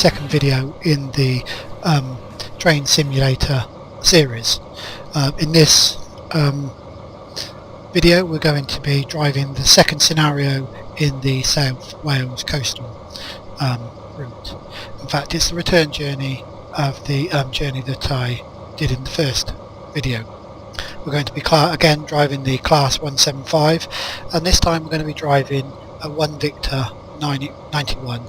second video in the train simulator series. In this video we're going to be driving the second scenario in the South Wales coastal route. In fact, it's the return journey of the journey that I did in the first video. We're going to be again driving the Class 175, and this time we're going to be driving a 1 Victor 91,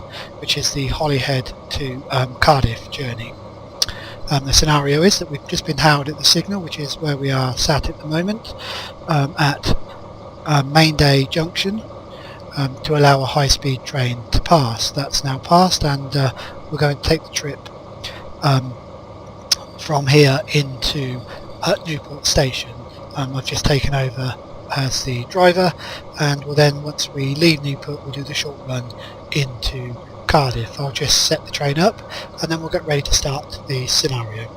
which is the Holyhead to Cardiff journey. The scenario is that we've just been held at the signal, which is where we are sat at the moment, at Mainday Junction, to allow a high-speed train to pass. That's now passed, and we're going to take the trip from here into Newport station. I've just taken over as the driver, and we'll then, once we leave Newport, we'll do the short run into Cardiff. I'll just set the train up and then we'll get ready to start the scenario.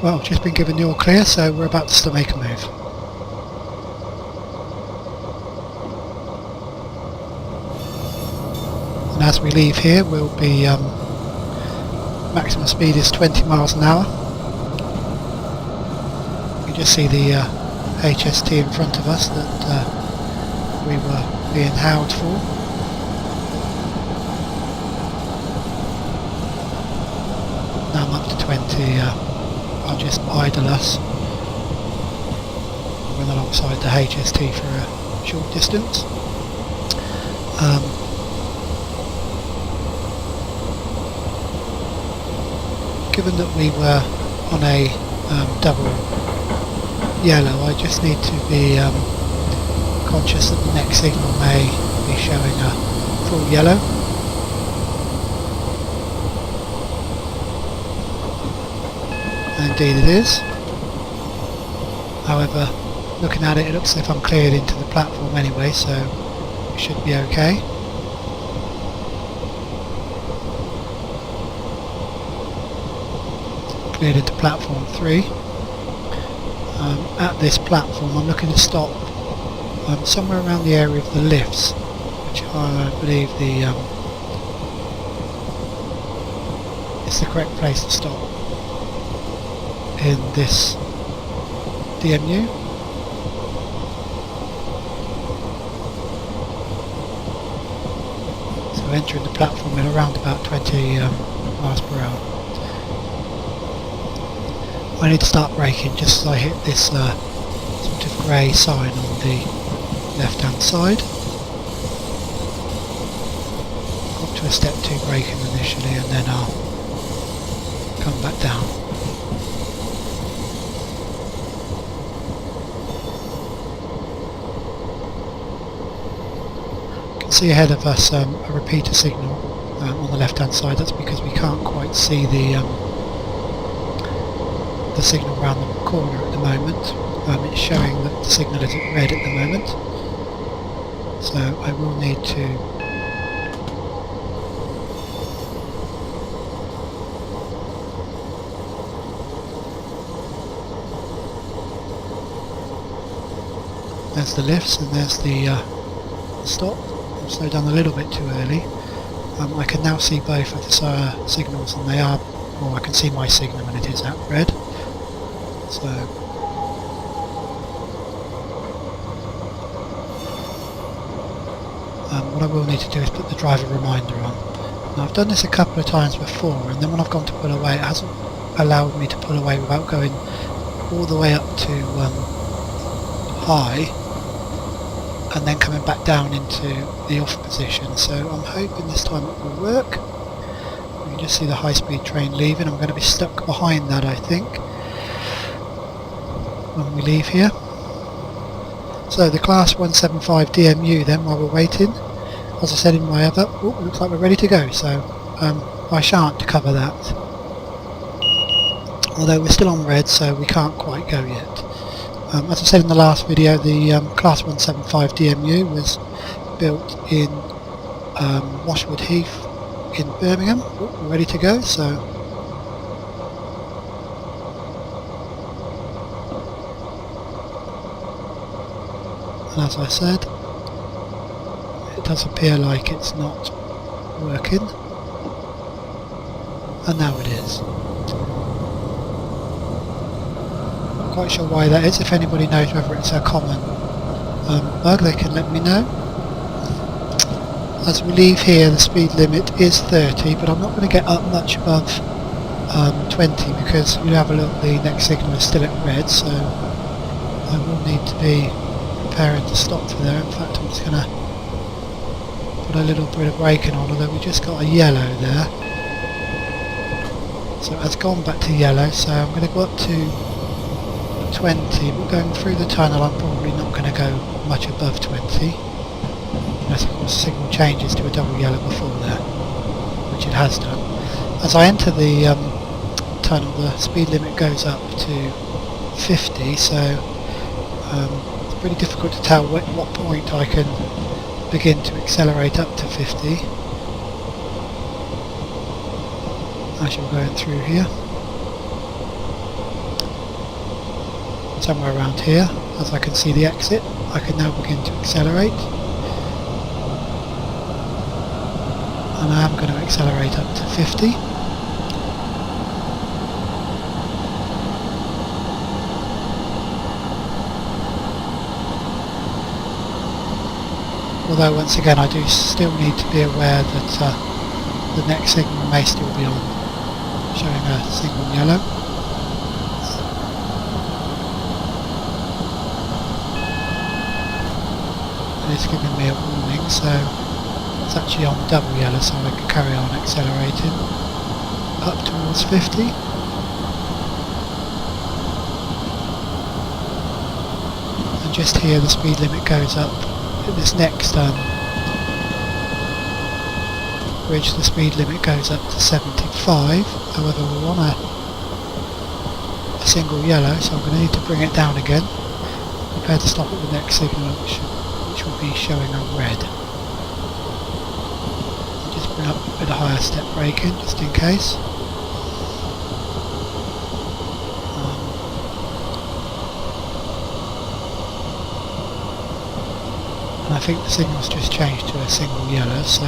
Well, just been given the all clear, so we're about to make a move. And as we leave here, we'll be maximum speed is 20 miles an hour. You can just see the HST in front of us that we were being held for. Now I'm up to 20. I'll just idle us, run alongside the HST for a short distance. Given that we were on a double yellow, I just need to be conscious that the next signal may be showing a full yellow. And indeed it is. However, looking at it, it looks as if I'm cleared into the platform anyway, so it should be okay. Cleared into platform 3. At this platform I'm looking to stop somewhere around the area of the lifts, which I believe is the correct place to stop in this DMU. So entering the platform at around about 20 miles per hour. I need to start braking just as I hit this sort of grey sign on the left hand side. Got to a step 2 braking initially, and then I'll come back down. You can see ahead of us a repeater signal on the left hand side. That's because we can't quite see the signal around the corner at the moment. It's showing that the signal is at red at the moment, so I will need to there's the lifts and there's the stop. I've slowed down a little bit too early. I can now see both of the signals, and they are, or I can see my signal and it is at red. So what I will need to do is put the driver reminder on. Now, I've done this a couple of times before, and then when I've gone to pull away, it hasn't allowed me to pull away without going all the way up to high and then coming back down into the off position. So I'm hoping this time it will work. You can just see the high-speed train leaving. I'm going to be stuck behind that, I think, when we leave here. So the Class 175 DMU then, while we're waiting, as I said in my other, it looks like we're ready to go, so I shan't cover that, although we're still on red, so we can't quite go yet. As I said in the last video, the Class 175 DMU was built in Washwood Heath in Birmingham. We're ready to go, so and as I said, it does appear like it's not working, and now it is. Not quite sure why that is. If anybody knows whether it's a common bug, they can let me know. As we leave here, the speed limit is 30, but I'm not going to get up much above 20, because you have a look, the next signal is still at red, so I will need to be preparing to stop for there. In fact, I'm just going to put a little bit of braking on, although we just got a yellow there. So it has gone back to yellow, so I'm going to go up to 20, but going through the tunnel I'm probably not going to go much above 20. Unless of course the signal changes to a double yellow before there, which it has done. As I enter the tunnel, the speed limit goes up to 50, so it's pretty difficult to tell what point I can begin to accelerate up to 50. As you're going through here, somewhere around here, as I can see the exit, I can now begin to accelerate, and I am going to accelerate up to 50. Although once again I do still need to be aware that the next signal may still be on, showing a signal yellow. And it's giving me a warning, so it's actually on double yellow, so I can carry on accelerating up towards 50. And just here the speed limit goes up. At this next bridge the speed limit goes up to 75, however we're on a single yellow, so I'm going to need to bring it down again, prepare to stop at the next signal, which will be showing a red. I'll just bring up a bit of higher step braking just in case. And I think the signal's just changed to a single yellow, so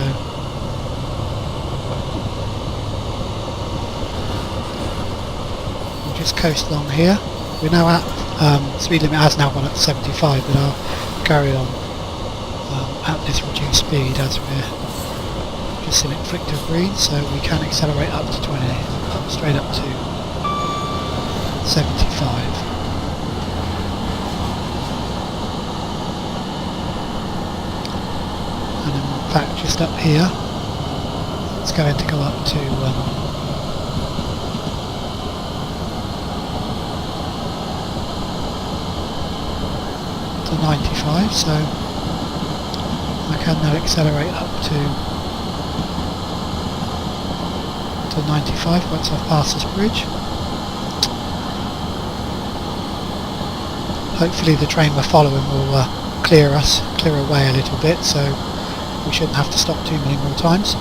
we'll just coast along here. We're now at, speed limit has now gone up to 75, but I'll carry on at this reduced speed as we're just in it flicked to green, so we can accelerate up to 20, straight up to 75. And in fact just up here it's going to go up to 95, so I can now accelerate up to 95 once I've passed this bridge. Hopefully the train we're following will clear away a little bit, so we shouldn't have to stop too many more times.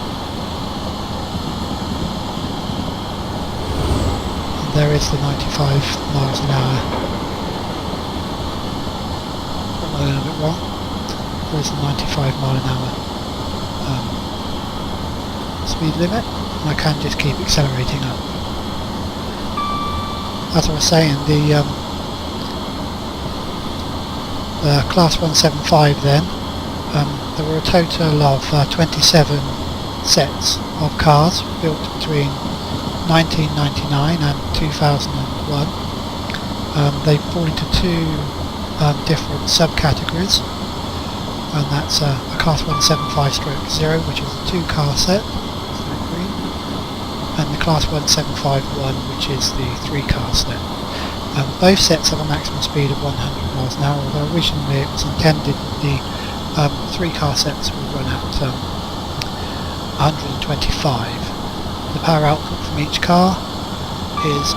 And there is the 95 miles an hour. Got that a little bit wrong. There is the 95 mile an hour speed limit, and I can just keep accelerating up. As I was saying, the Class 175 then, there were a total of 27 sets of cars built between 1999 and 2001. They fall into two different subcategories, and that's a Class 175/0, which is a 2-car set, green, and the Class 175-1, which is the 3-car set. Both sets have a maximum speed of 100 miles an hour, although originally it was intended that the 3-car sets will run at 125. The power output from each car is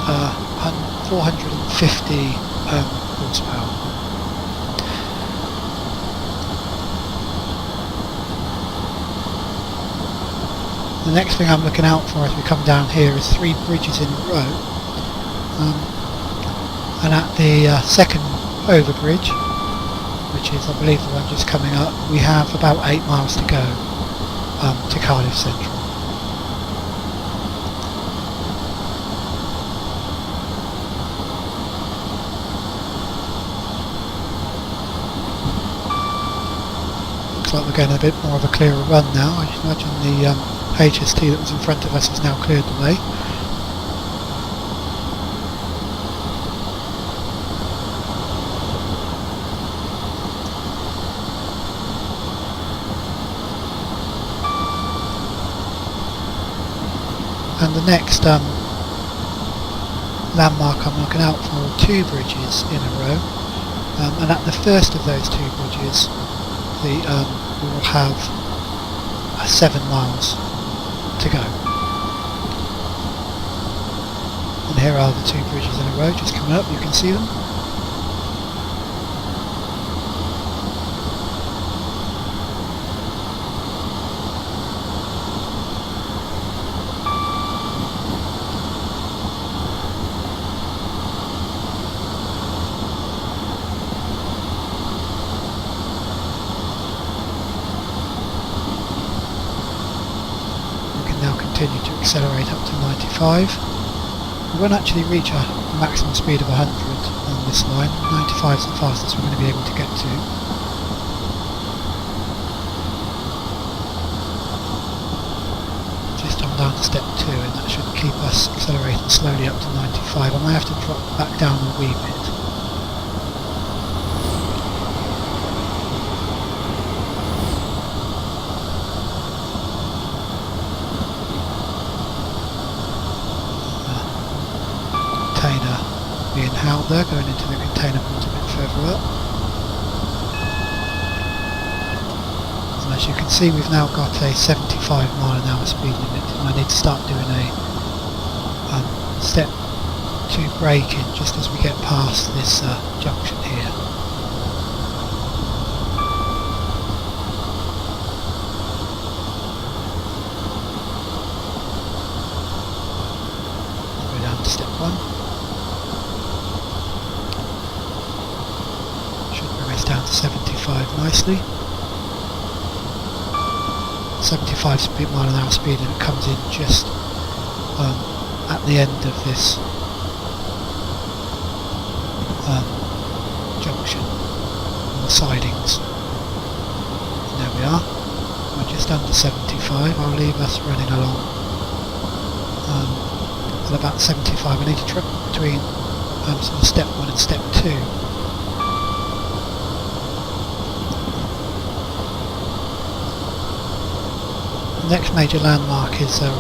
450 horsepower. The next thing I'm looking out for as we come down here is 3 bridges in a row. And at the second overbridge, which is I believe the one just coming up, we have about 8 miles to go to Cardiff Central. Looks like we're getting a bit more of a clearer run now. I should imagine the HST that was in front of us has now cleared the way. And the next landmark I'm looking out for are 2 bridges in a row, and at the first of those 2 bridges we will have 7 miles to go. And here are the 2 bridges in a row just coming up, you can see them. Continue to accelerate up to 95. We won't actually reach a maximum speed of 100 on this line. 95 is the fastest we're going to be able to get to. Just on down to step 2, and that should keep us accelerating slowly up to 95. I might have to drop back down a wee bit. Being held there, going into the container port a bit further up. And as you can see, we've now got a 75 mph speed limit, and I need to start doing a step 2 braking just as we get past this junction here. Go down to step 1. Down to 75 nicely. 75 mph speed, and it comes in just at the end of this junction on the sidings. And there we are. We're just under 75. I'll leave us running along at about 75. I need to trip between sort of step 1 and step 2. Next major landmark is a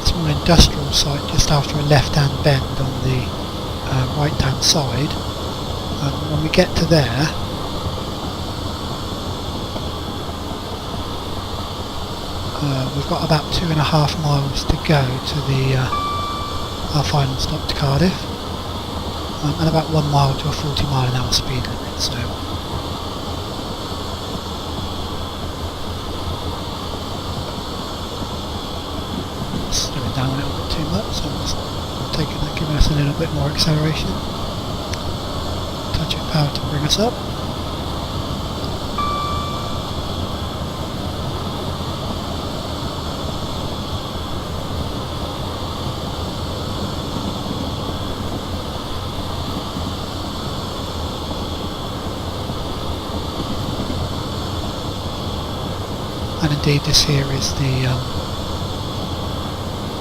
small industrial site just after a left-hand bend on the right-hand side. When we get to there, we've got about 2.5 miles to go to our final stop to Cardiff, and about 1 mile to a 40 mph speed limit. So slowing down a little bit too much, so I'm just taking that, giving us a little bit more acceleration. Touch of power to bring us up. And indeed, this here is the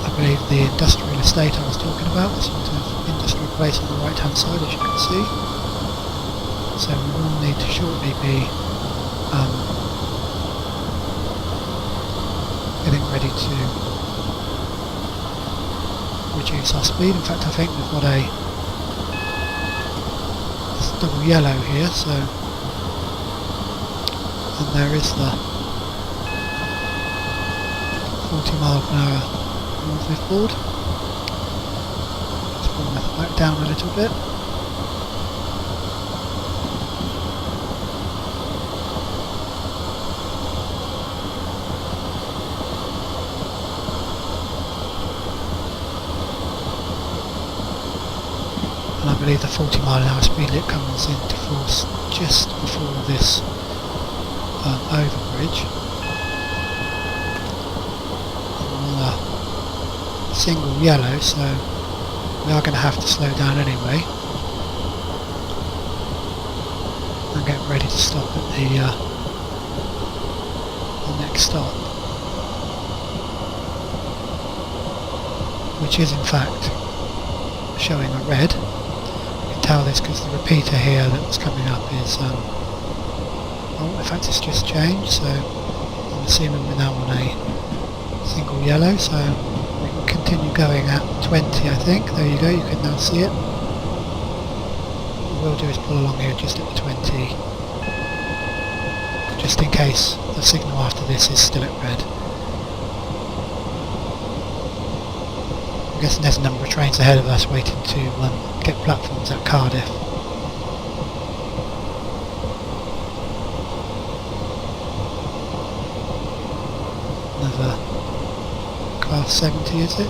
I believe the industrial estate I was talking about, the sort of industrial place on the right hand side, as you can see. So we will need to shortly be getting ready to reduce our speed. In fact, I think we've got a double yellow here, so, and there is the 40 mph north board. Let's bring that back down a little bit. And I believe believe the 40 mph speed limit comes into force just before this overbridge. I'm on a single yellow, so we are going to have to slow down anyway. And get ready to stop at the next stop, which is in fact showing a red. You can tell this because the repeater here that was coming up is oh, in fact it's just changed, so I'm assuming we're now on a single yellow, so we can continue going at 20, I think. There you go, you can now see it. What we'll do is pull along here just at the 20, just in case the signal after this is still at red. I'm guessing there's a number of trains ahead of us waiting to get platforms at Cardiff. Another class 70, is it?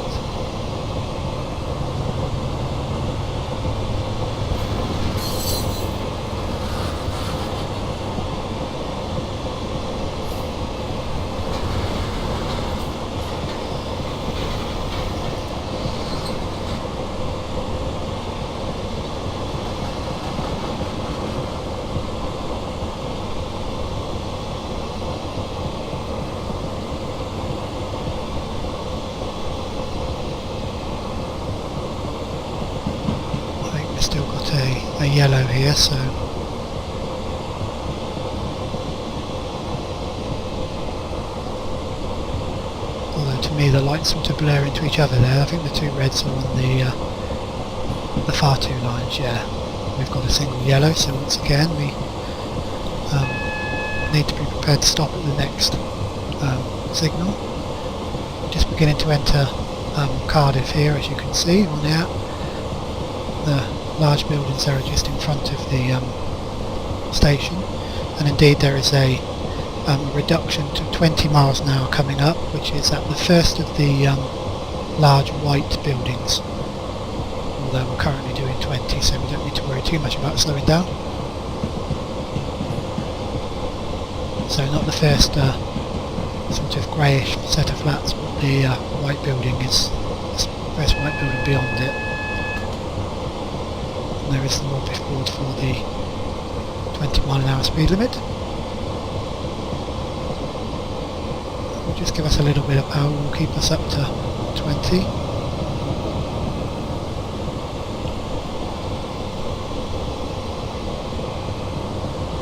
Still got a yellow here, so although to me the lights seem to blur into each other there. I think the two reds are on the far two lines. Yeah, we've got a single yellow, so once again we need to be prepared to stop at the next signal. Just beginning to enter Cardiff here, as you can see on the large buildings there are just in front of the station, and indeed there is a reduction to 20 miles an hour coming up, which is at the first of the large white buildings, although we're currently doing 20, so we don't need to worry too much about slowing down. So not the first sort of greyish set of flats, but the white building is the first white building beyond it. There is the morph board for the 20 mph speed limit. Will just give us a little bit of power, will keep us up to 20.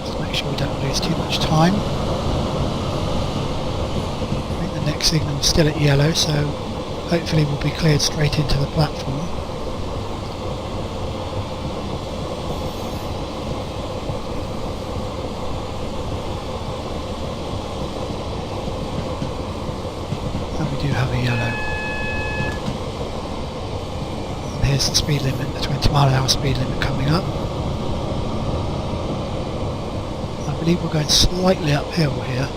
Just make sure we don't lose too much time. I think the next signal is still at yellow, so hopefully we'll be cleared straight into the platform. Do have a yellow. And here's the speed limit, the 20 mph speed limit coming up. I believe we're going slightly uphill here.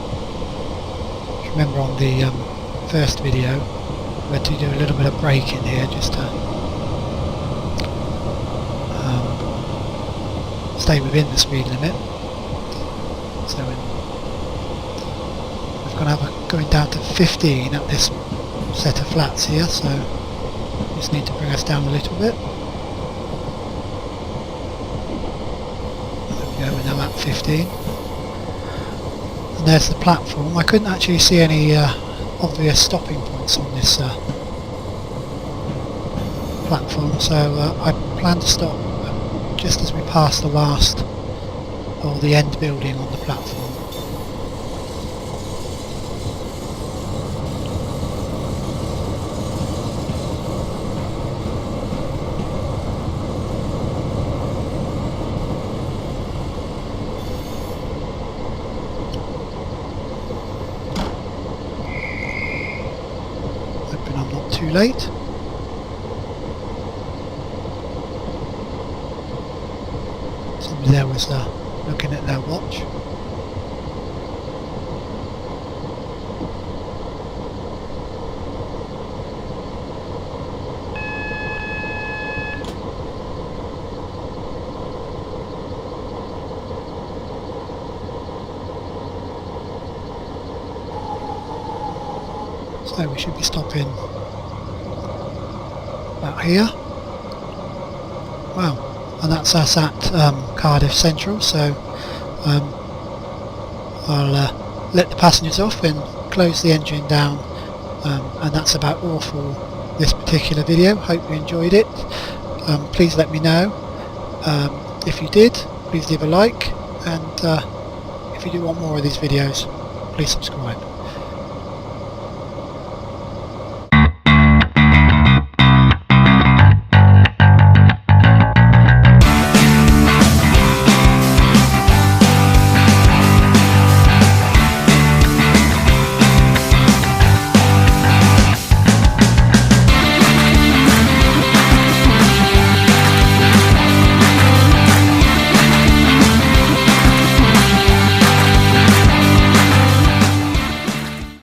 If you remember on the first video, we had to do a little bit of braking here just to stay within the speed limit. So going down to 15 at this set of flats here, so just need to bring us down a little bit. There we go, we're now at 15. And there's the platform. I couldn't actually see any obvious stopping points on this platform, so I plan to stop just as we pass the last, or the end building on the platform. Hoping I'm not too late. Somebody there was looking at their watch. So we should be stopping about here. Wow, and that's us at Cardiff Central, so I'll let the passengers off and close the engine down, and that's about all for this particular video. Hope you enjoyed it. Please let me know. If you did, please leave a like, and if you do want more of these videos, please subscribe.